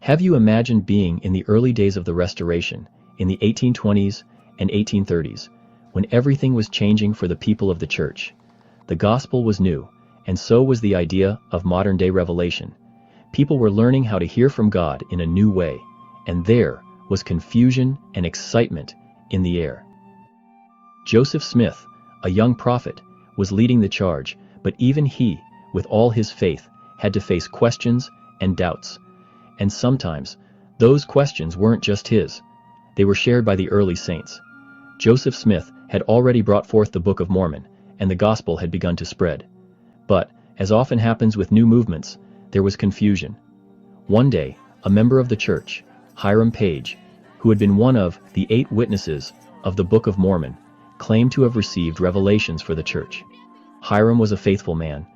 Have you imagined being in the early days of the Restoration, in the 1820s and 1830s, when everything was changing for the people of the Church? The gospel was new, and so was the idea of modern-day revelation. People were learning how to hear from God in a new way, and there was confusion and excitement in the air. Joseph Smith, a young prophet, was leading the charge, but even he, with all his faith, had to face questions and doubts. And sometimes, those questions weren't just his. They were shared by the early saints. Joseph Smith had already brought forth the Book of Mormon, and the gospel had begun to spread. But, as often happens with new movements, there was confusion. One day, a member of the church, Hiram Page, who had been one of the 8 witnesses of the Book of Mormon, claimed to have received revelations for the church. Hiram was a faithful man,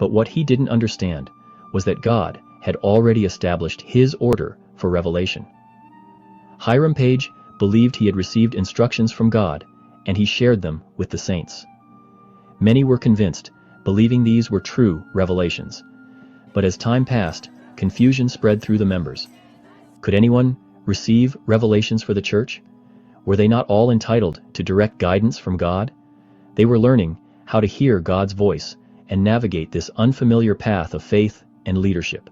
but what he didn't understand was that God had already established his order for revelation. Hiram Page believed he had received instructions from God, and he shared them with the saints. Many were convinced, believing these were true revelations. But as time passed, confusion spread through the members. Could anyone receive revelations for the church? Were they not all entitled to direct guidance from God? They were learning how to hear God's voice and navigate this unfamiliar path of faith and leadership.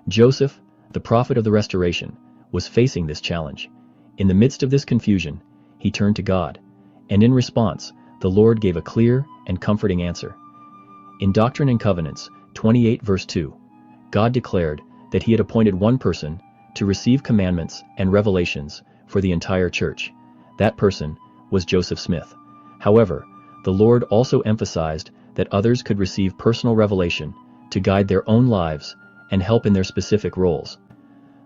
Joseph, the prophet of the Restoration, was facing this challenge. In the midst of this confusion, he turned to God, and in response, the Lord gave a clear and comforting answer. In Doctrine and Covenants 28 verse 2, God declared that he had appointed one person to receive commandments and revelations for the entire church. That person was Joseph Smith. However, the Lord also emphasized that others could receive personal revelation to guide their own lives and help in their specific roles.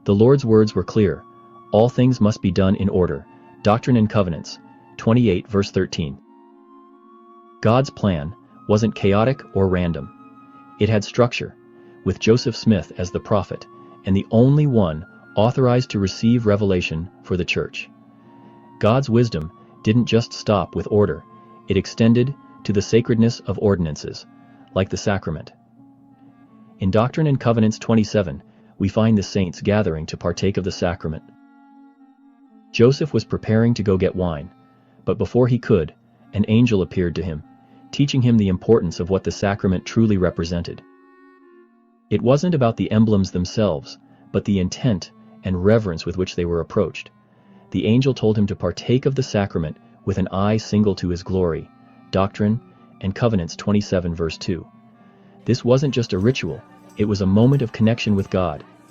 The Lord's words were clear. All things must be done in order. Doctrine and Covenants 28 verse 13. God's plan wasn't chaotic or random. It had structure, with Joseph Smith as the prophet and the only one authorized to receive revelation for the church. God's wisdom didn't just stop with order, it extended to the sacredness of ordinances, like the sacrament. In Doctrine and Covenants 27, we find the saints gathering to partake of the sacrament. Joseph was preparing to go get wine, but before he could, an angel appeared to him, teaching him the importance of what the sacrament truly represented. It wasn't about the emblems themselves, but the intent and reverence with which they were approached. The angel told him to partake of the sacrament with an eye single to his glory. Doctrine and Covenants 27 verse 2. This wasn't just a ritual, it was a moment of connection with God,